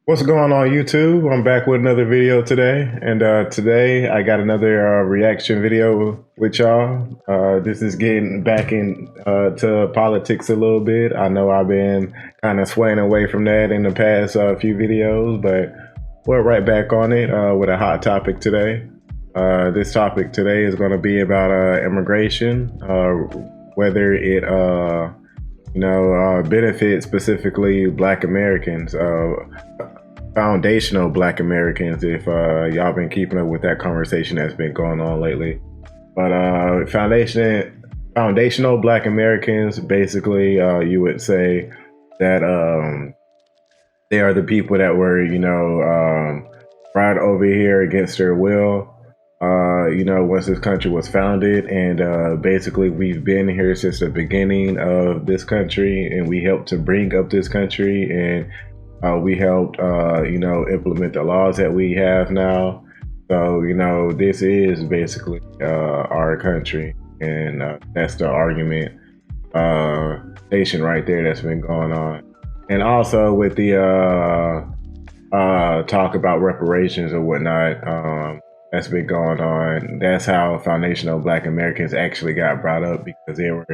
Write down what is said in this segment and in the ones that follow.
What's going on YouTube? I'm back with another video today, and today I got another reaction video with y'all. This is getting back in to politics a little bit. I know I've been kind of swaying away from that in the past few videos, but we're right back on it with a hot topic today. This topic today is going to be about immigration, whether it benefits specifically Black Americans. Foundational Black Americans, if y'all been keeping up with that conversation that's been going on lately. But foundational Black Americans, basically, you would say that they are the people that were, brought over here against their will. Once this country was founded, and basically we've been here since the beginning of this country, and we helped to bring up this country, and we helped, implement the laws that we have now. So, this is basically our country, and that's the argument station right there that's been going on. And also with the talk about reparations or whatnot, that's been going on. That's how foundational Black Americans actually got brought up, because they were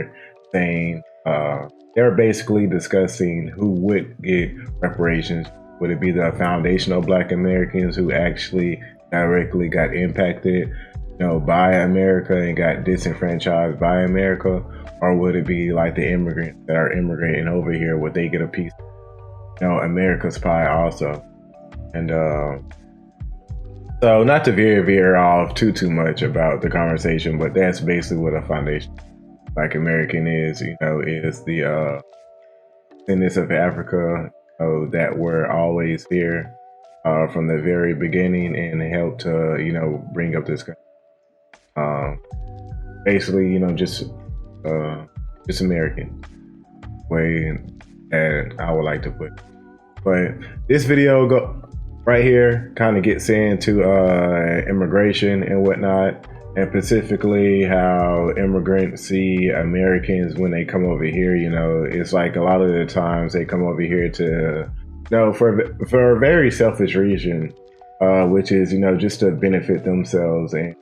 saying, they were basically discussing who would get reparations. Would it be the foundational Black Americans who actually directly got impacted, by America and got disenfranchised by America? Or would it be like the immigrants that are immigrating over here, would they get a piece of, America's pie also? And so not to veer off too much about the conversation, but that's basically what a foundation Black American is, is the descendants of Africa, that were always here from the very beginning and helped to, bring up this country. Basically, just American way that I would like to put it. But this video right here kind of gets into immigration and whatnot, and specifically how immigrants see Americans when they come over here. It's like a lot of the times they come over here to, for a very selfish reason, which is, just to benefit themselves, and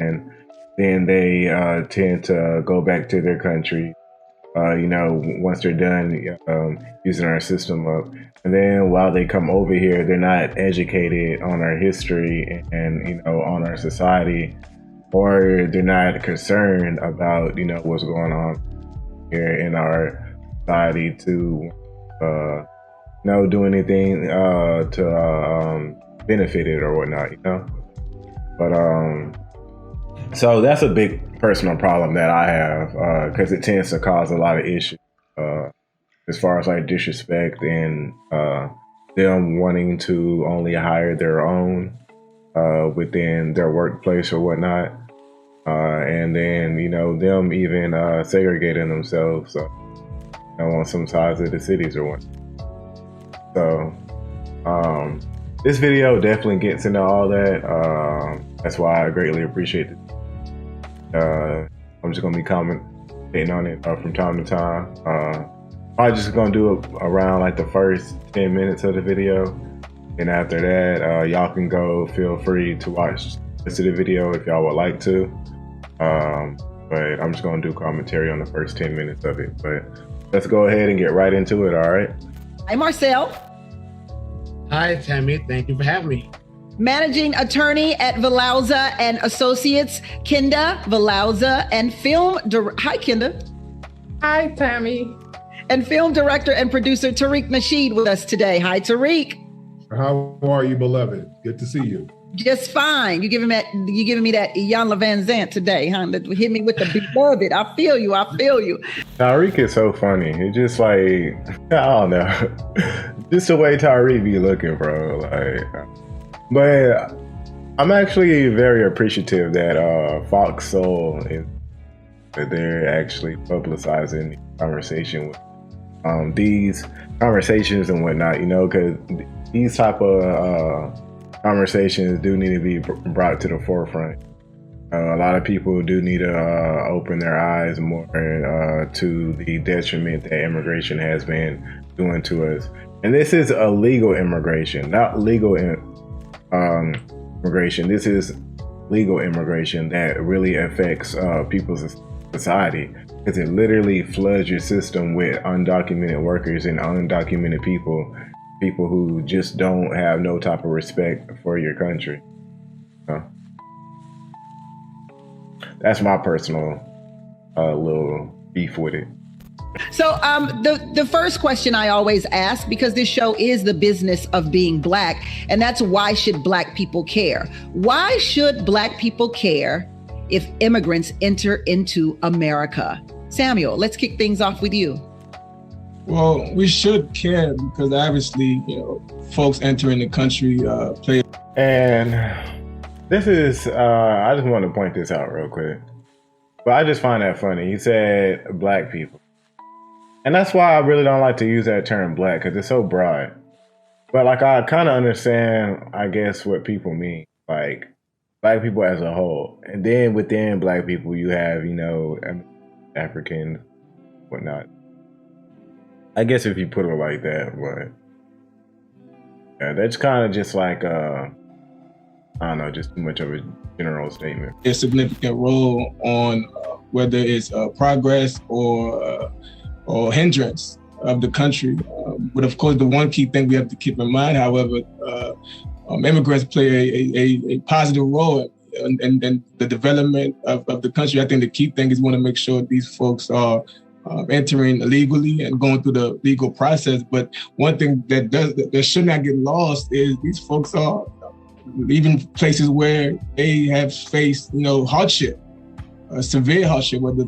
then they tend to go back to their country, once they're done using our system up. And then while they come over here, they're not educated on our history and on our society, or they're not concerned about, what's going on here in our society to, do anything to benefit it or whatnot, But so that's a big personal problem that I have, because it tends to cause a lot of issues, as far as like disrespect and them wanting to only hire their own within their workplace or whatnot, and then them even segregating themselves, on some sides of the cities or what. So this video definitely gets into all that. That's why I greatly appreciate it. I'm just gonna be commenting on it from time to time. I'm just gonna do it around like the first 10 minutes of the video, and after that, y'all can go. Feel free to watch the rest of the video if y'all would like to. But I'm just gonna do commentary on the first 10 minutes of it. But let's go ahead and get right into it. All right. Hi, Marcel. Hi, Tammy. Thank you for having me. Managing attorney at Vilauza and Associates, Kenda Vilauza, and hi, Kenda. Hi, Tammy. And film director and producer Tariq Nasheed with us today. Hi, Tariq. How are you, beloved? Good to see you. Just fine. You giving me that Jan Van Zant today, huh? That hit me with the beloved. I feel you. Tariq is so funny. It's just like, I don't know, just the way Tariq be looking, bro. Like, but I'm actually very appreciative that Fox Soul that they're actually publicizing the conversation with these conversations and whatnot, because these type of conversations do need to be brought to the forefront. A lot of people do need to open their eyes more to the detriment that immigration has been doing to us. And this is illegal immigration, not legal immigration. This is legal immigration that really affects people's society, because it literally floods your system with undocumented workers and undocumented people who just don't have no type of respect for your country. That's my personal little beef with it. So the first question I always ask, because this show is the business of being Black, and that's why should Black people care? Why should Black people care if immigrants enter into America? Samuel, let's kick things off with you. Well, we should care because obviously, folks entering the country play. And this is, I just want to point this out real quick. But I just find that funny. He said Black people. And that's why I really don't like to use that term Black, because it's so broad. But like, I kind of understand, I guess, what people mean. Like, Black people as a whole. And then within Black people, you have, Africans, whatnot. I guess if you put it like that, but yeah, that's kind of just like, I don't know, just too much of a general statement. A significant role on whether it's progress or hindrance of the country. But of course, the one key thing we have to keep in mind, however, immigrants play a positive role in the development of the country. I think the key thing is we want to make sure these folks are entering illegally and going through the legal process. But one thing that should not get lost is these folks are leaving places where they have faced, hardship, severe hardship, whether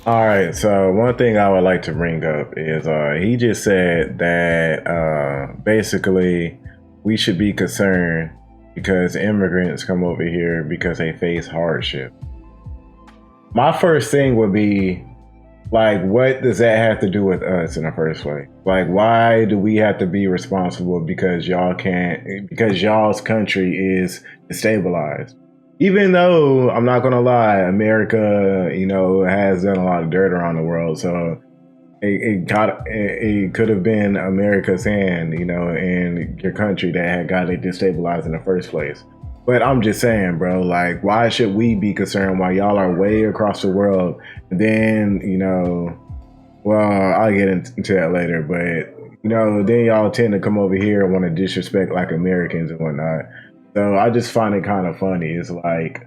All right, so one thing I would like to bring up is he just said that basically we should be concerned because immigrants come over here because they face hardship. My first thing would be, like, what does that have to do with us in the first place? Like, why do we have to be responsible because y'all's country is destabilized? Even though, I'm not gonna lie, America, has done a lot of dirt around the world, so it could have been America's hand, in your country that had got it destabilized in the first place. But I'm just saying, bro, like, why should we be concerned while y'all are way across the world? And then, well, I'll get into that later, but, then y'all tend to come over here and want to disrespect, like, Americans and whatnot. So I just find it kind of funny. It's like,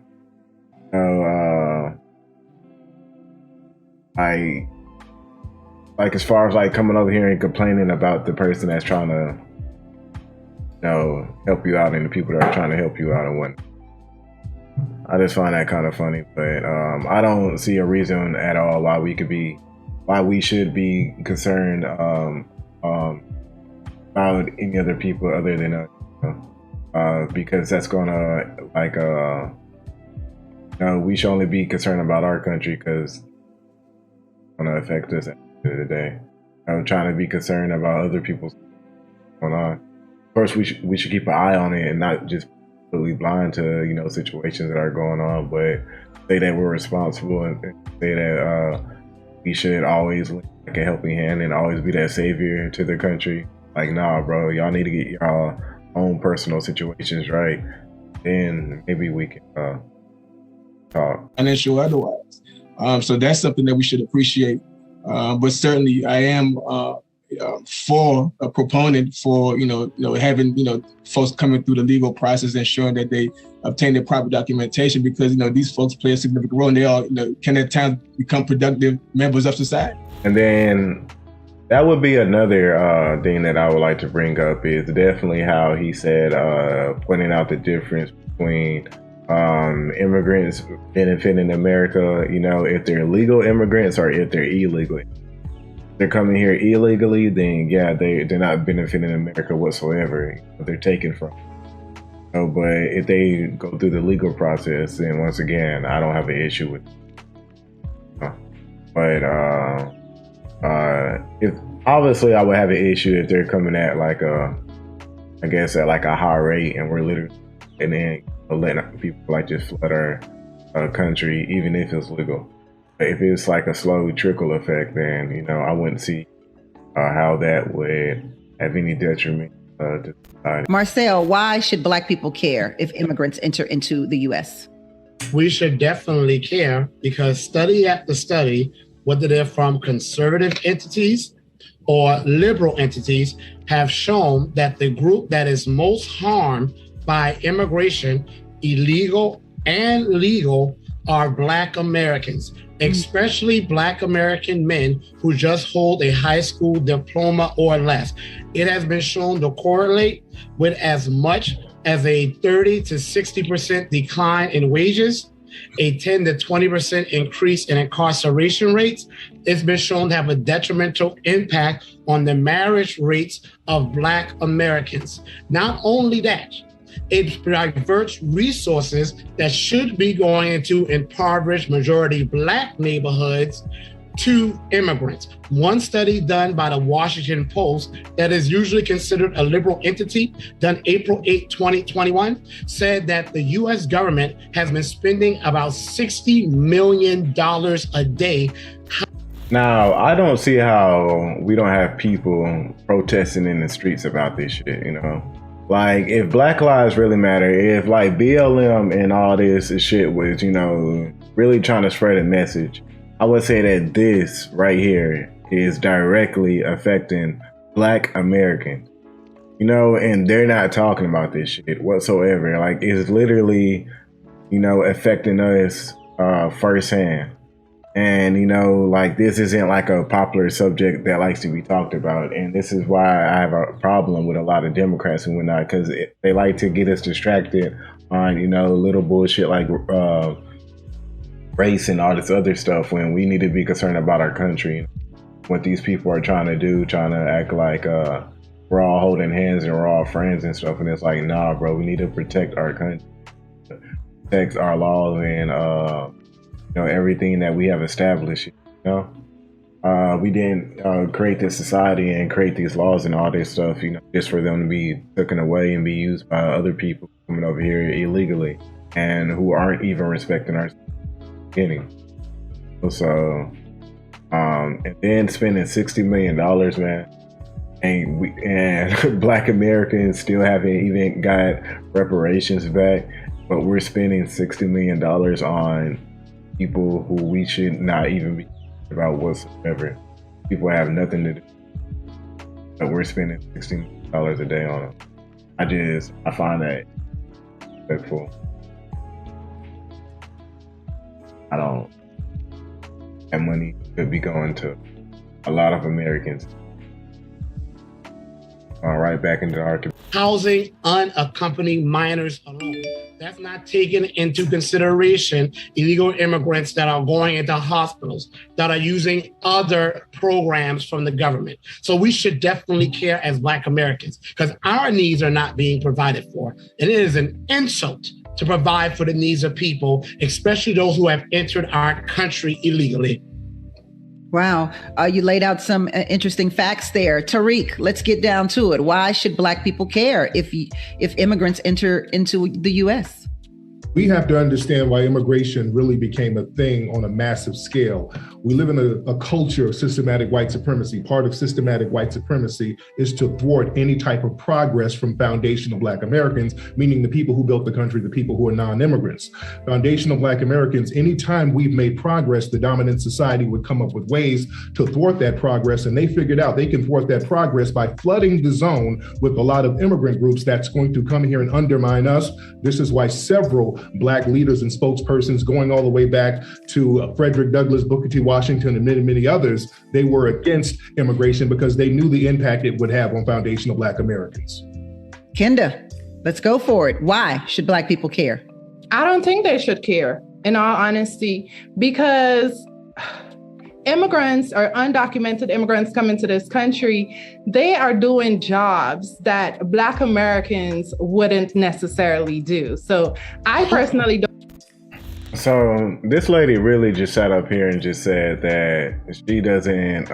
like as far as like coming over here and complaining about the person that's trying to, help you out and the people that are trying to help you out and whatnot. I just find that kind of funny, but I don't see a reason at all why we should be concerned about any other people other than us. Because that's gonna we should only be concerned about our country because it's gonna affect us at the end of the day. I'm trying to be concerned about other people's going on. Of course, we should keep an eye on it and not just completely blind to situations that are going on, but say that we're responsible and say that we should always lend like a helping hand and always be that savior to the country. Like, nah, bro, y'all need to get y'all own personal situations right, then maybe we can talk. Financial otherwise. So that's something that we should appreciate. But certainly I am for a proponent for, having, folks coming through the legal process, ensuring that they obtain the proper documentation because, these folks play a significant role and they all, can at times become productive members of society. And then that would be another thing that I would like to bring up is definitely how he said, pointing out the difference between immigrants benefiting America, if they're legal immigrants or if they're illegal. If they're coming here illegally, then yeah, they're not benefiting America whatsoever. They're taken from. But if they go through the legal process, then once again, I don't have an issue with it. But if obviously I would have an issue if they're coming at like at like a high rate and we're literally and then letting people like just flood our country, even if it's legal. If it's like a slow trickle effect, then, you know, I wouldn't see how that would have any detriment to society. Marcel, why should Black people care if immigrants enter into the U.S.? We should definitely care because study after study, whether they're from conservative entities or liberal entities, have shown that the group that is most harmed by immigration, illegal and legal, are Black Americans, especially Black American men who just hold a high school diploma or less. It has been shown to correlate with as much as a 30 to 60% decline in wages, a 10 to 20% increase in incarceration rates. It's been shown to have a detrimental impact on the marriage rates of Black Americans. Not only that, it diverts resources that should be going into impoverished majority Black neighborhoods to immigrants. One study done by the Washington Post that is usually considered a liberal entity, done April 8, 2021, said that the US government has been spending about $60 million a day. Now, I don't see how we don't have people protesting in the streets about this shit, you know? Like, if Black lives really matter, if like BLM and all this shit was, you know, really trying to spread a message, I would say that this right here is directly affecting Black Americans, you know, and they're not talking about this shit whatsoever. Like, it's literally, you know, affecting us firsthand. And, you know, like, this isn't like a popular subject that likes to be talked about. And this is why I have a problem with a lot of Democrats and whatnot, because they like to get us distracted on, you know, little bullshit like race and all this other stuff when we need to be concerned about our country. What these people are trying to do, trying to act like we're all holding hands and we're all friends and stuff. And it's like, nah, bro, we need to protect our country, protect our laws and, you know, everything that we have established, you know. We didn't create this society and create these laws and all this stuff, you know, just for them to be taken away and be used by other people coming over here illegally and who aren't even respecting our beginning. So, and then spending $60 million, man, and Black Americans still haven't even got reparations back, but we're spending $60 million on people who we should not even be about whatsoever. People have nothing to do, but we're spending $60 million a day on them. I find that respectful. That money could be going to a lot of Americans. Right back into our housing unaccompanied minors alone. That's not taking into consideration illegal immigrants that are going into hospitals, that are using other programs from the government. So we should definitely care as Black Americans because our needs are not being provided for. And it is an insult to provide for the needs of people, especially those who have entered our country illegally. Wow. You laid out some interesting facts there. Tariq, let's get down to it. Why should Black people care if immigrants enter into the U.S.? We have to understand why immigration really became a thing on a massive scale. We live in a culture of systematic white supremacy. Part of systematic white supremacy is to thwart any type of progress from foundational Black Americans, meaning the people who built the country, the people who are non-immigrants. Foundational Black Americans, anytime we've made progress, the dominant society would come up with ways to thwart that progress. And they figured out they can thwart that progress by flooding the zone with a lot of immigrant groups that's going to come here and undermine us. This is why several Black leaders and spokespersons, going all the way back to Frederick Douglass, Booker T. Washington, and many, many others, they were against immigration because they knew the impact it would have on foundational Black Americans. Kenda, let's go for it. Why should Black people care? I don't think they should care, in all honesty, because immigrants or undocumented immigrants coming to this country, they are doing jobs that Black Americans wouldn't necessarily do. So I personally don't. So this lady really just sat up here and just said that she doesn't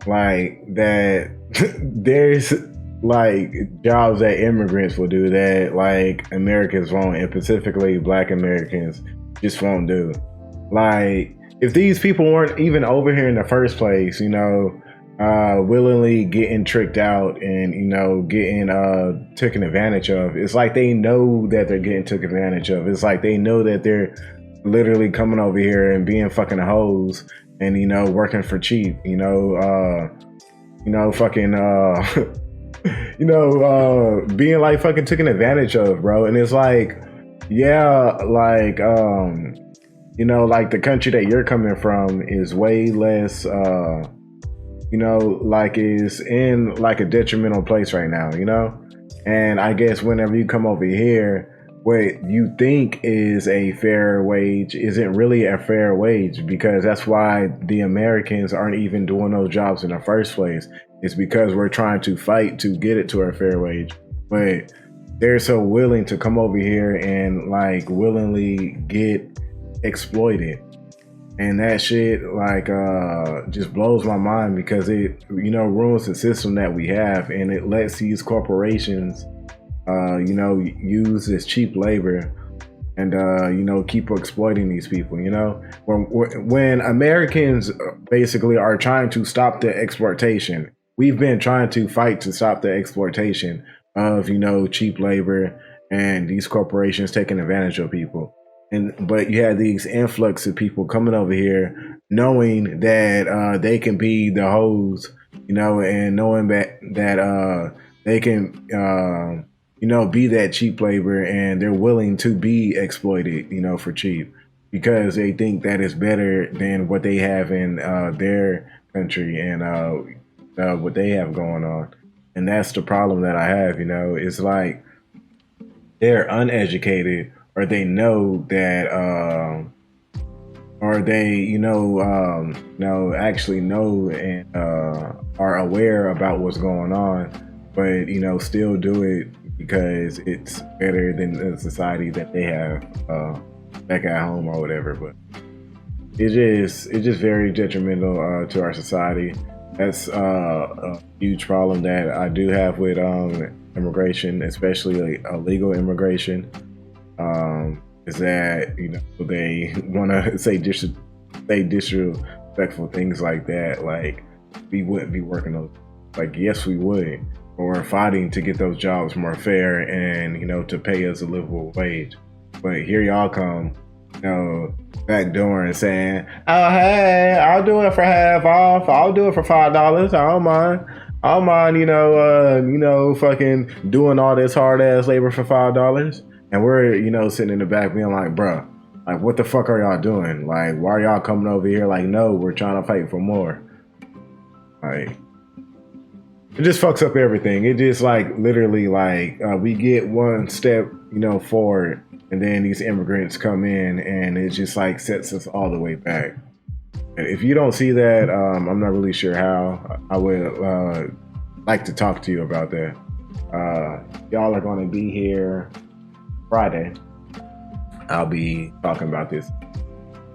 like that there's like jobs that immigrants will do that like Americans won't, and specifically Black Americans just won't do. Like, if these people weren't even over here in the first place, you know, willingly getting tricked out and, you know, getting taken advantage of, it's like they know that they're getting taken advantage of. It's like they know that they're literally coming over here and being fucking hoes and, you know, working for cheap, you know, fucking, being like fucking taken advantage of, bro. And it's like, yeah, like, you know, like the country that you're coming from is way less, you know, like is in like a detrimental place right now, you know? And I guess whenever you come over here, what you think is a fair wage isn't really a fair wage, because that's why the Americans aren't even doing those jobs in the first place. It's because we're trying to fight to get it to a fair wage. But they're so willing to come over here and like willingly get exploited. And that shit like just blows my mind, because it, you know, ruins the system that we have, and it lets these corporations you know, use this cheap labor and you know, keep exploiting these people. You know, when Americans basically are trying to stop the exploitation, we've been trying to fight to stop the exploitation of, you know, cheap labor and these corporations taking advantage of people. But you have these influx of people coming over here knowing that they can be the hoes, you know, and knowing that they can you know, be that cheap labor, and they're willing to be exploited, you know, for cheap, because they think that is better than what they have in their country and what they have going on. And that's the problem that I have, you know. It's like they're uneducated, or they know that or they, you know, actually know and are aware about what's going on, but, you know, still do it because it's better than the society that they have back at home or whatever. But it's just very detrimental to our society. That's a huge problem that I do have with immigration, especially illegal immigration. Is that, you know, they want to say disrespectful things like that, like we wouldn't be working those. Like, yes, we would. Or fighting to get those jobs more fair and, you know, to pay us a livable wage. But here y'all come, you know, backdoor and saying, oh, hey, I'll do it for half off. I'll do it for $5. I don't mind, you know, fucking doing all this hard ass labor for $5. And we're, you know, sitting in the back being like, bruh, like, what the fuck are y'all doing? Like, why are y'all coming over here? Like, no, we're trying to fight for more. Like, it just fucks up everything. It just like literally like we get one step, you know, forward, and then these immigrants come in, and it just like sets us all the way back. And if you don't see that, I'm not really sure how. I would like to talk to you about that. Y'all are going to be here Friday. I'll be talking about this.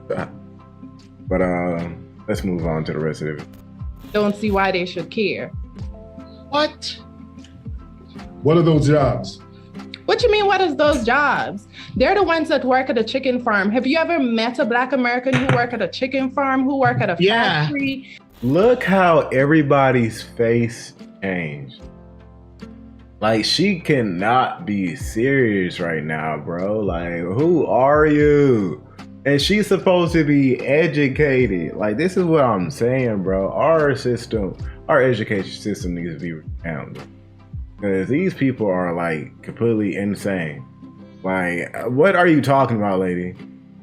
But let's move on to the rest of it. Don't see why they should care. What are those jobs? What you mean, what is those jobs? They're the ones that work at a chicken farm. Have you ever met a Black American who work at a chicken farm, who work at a factory? Look how everybody's face changed. Like, she cannot be serious right now, bro. Like, who are you? And she's supposed to be educated. Like, this is what I'm saying, bro. Our education system needs to be revamped, because these people are like completely insane. Like, what are you talking about, lady?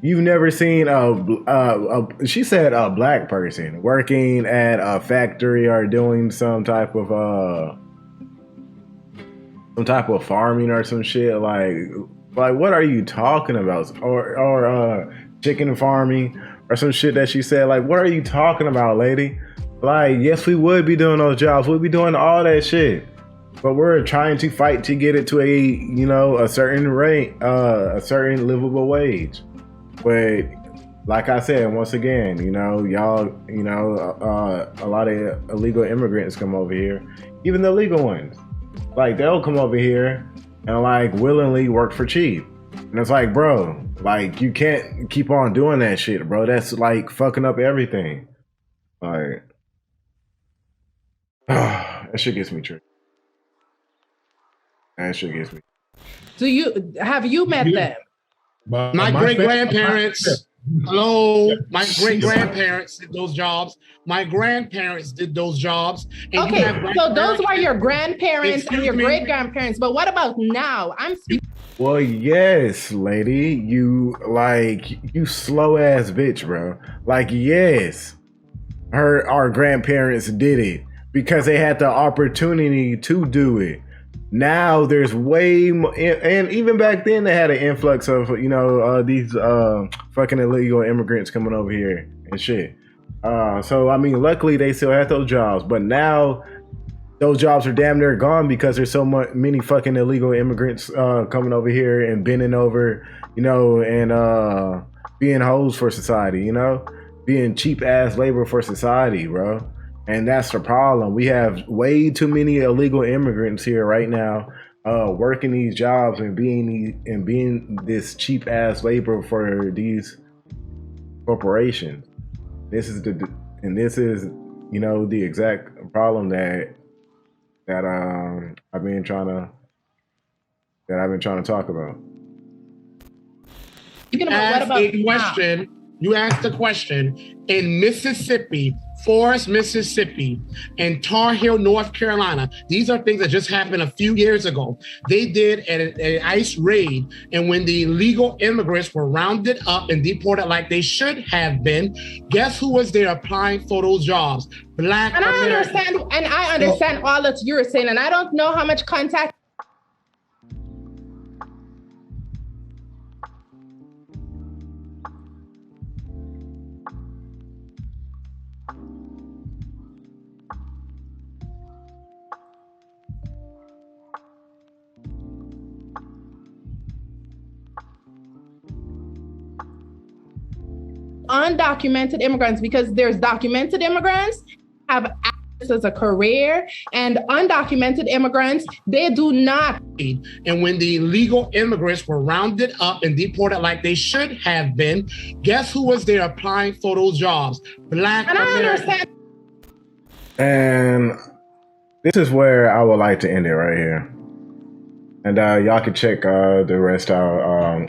You've never seen she said a Black person working at a factory or doing some type of farming or some shit. Like what are you talking about? Or chicken farming or some shit that she said. Like, what are you talking about, lady? Like, yes, we would be doing those jobs. We'd be doing all that shit. But we're trying to fight to get it to a, you know, a certain rate, a certain livable wage. But like I said, once again, you know, y'all, you know, a lot of illegal immigrants come over here, even the legal ones. Like they'll come over here and like willingly work for cheap. And it's like, bro, like you can't keep on doing that shit, bro. That's like fucking up everything. Like, that shit gets me tripped. That shit gets me. Have you met them? My great grandparents. Hello, my great grandparents did those jobs. My grandparents did those jobs. Okay, so those were your grandparents and your great grandparents. But what about now? I'm speaking. Well, yes, lady. You slow ass bitch, bro. Like, yes, our grandparents did it because they had the opportunity to do it. Now there's way more, and even back then they had an influx of these fucking illegal immigrants coming over here and shit. So I mean, luckily they still had those jobs, but now those jobs are damn near gone because there's so many fucking illegal immigrants coming over here and bending over, and being hoes for society, being cheap ass labor for society, bro. And that's the problem. We have way too many illegal immigrants here right now, working these jobs and being this cheap ass labor for these corporations. This is the exact problem that I've been trying to talk about. You asked a question in Mississippi, Forest, Mississippi, and Tar Heel, North Carolina. These are things that just happened a few years ago. They did an ICE raid, and when the illegal immigrants were rounded up and deported like they should have been, guess who was there applying for those jobs? Black Americans. I understand all that you're saying, and I don't know how much contact. Undocumented immigrants, because there's documented immigrants have access as a career, and undocumented immigrants, they do not. And when the illegal immigrants were rounded up and deported like they should have been, guess who was there applying for those jobs? Black Americans. And this is where I would like to end it right here. And y'all can check the rest out,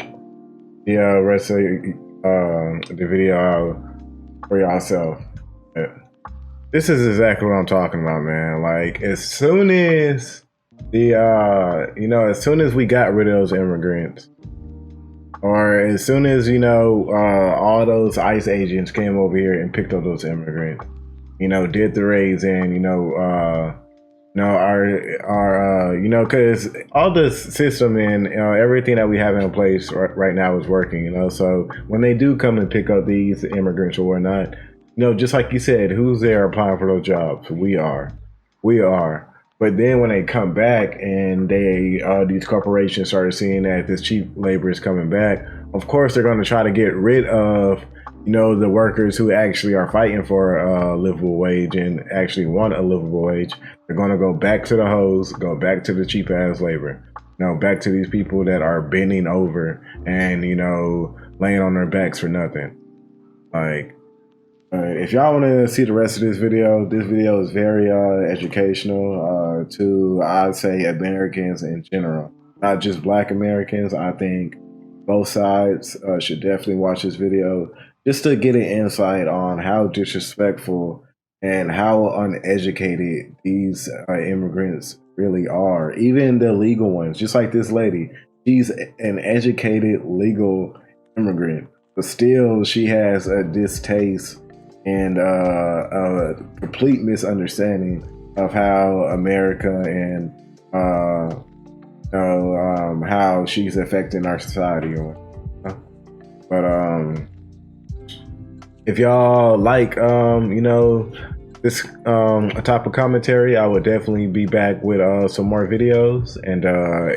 the rest of the video out for yourself. This is exactly what I'm talking about, man. Like, as soon as as soon as we got rid of those immigrants, or as soon as all those ICE agents came over here and picked up those immigrants, did the raids and because all the system and everything that we have in place right now is working, so when they do come and pick up these immigrants or whatnot, just like you said, who's there applying for those jobs? We are. But then when they come back and these corporations started seeing that this cheap labor is coming back, of course they're going to try to get rid of the workers who actually are fighting for a livable wage and actually want a livable wage. They're going to go back to the hoes, go back to the cheap ass labor, back to these people that are bending over and, laying on their backs for nothing. Like, if y'all want to see the rest of this video is very educational to, I'd say, Americans in general, not just Black Americans. I think both sides should definitely watch this video just to get an insight on how disrespectful and how uneducated these immigrants really are. Even the legal ones, just like this lady, she's an educated legal immigrant, but still she has a distaste and a complete misunderstanding of how America and how she's affecting our society. But if y'all like this type of commentary, I would definitely be back with some more videos. And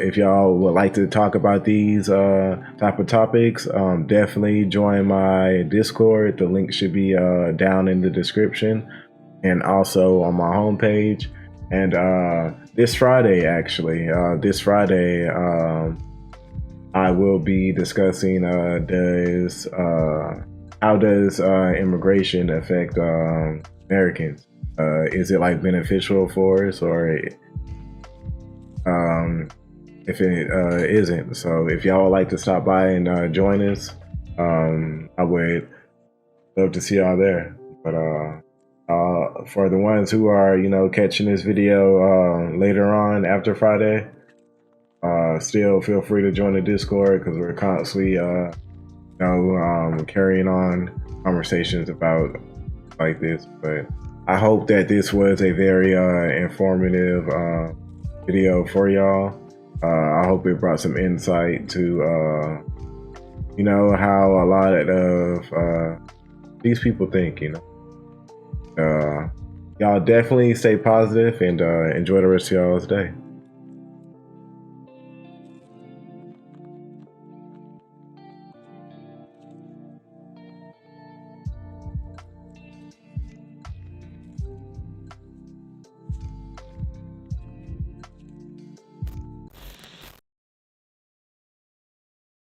if y'all would like to talk about these type of topics, definitely join my Discord. The link should be down in the description and also on my homepage. And this Friday, actually, I will be discussing how does immigration affect Americans? Is it like beneficial for us, or if it isn't? So if y'all would like to stop by and join us, I would love to see y'all there. But for the ones who are, catching this video later on after Friday, still feel free to join the Discord, because we're constantly, carrying on conversations about like this. But I hope that this was a very informative video for y'all. I hope it brought some insight to, how a lot of these people think, Y'all definitely stay positive and enjoy the rest of y'all's day.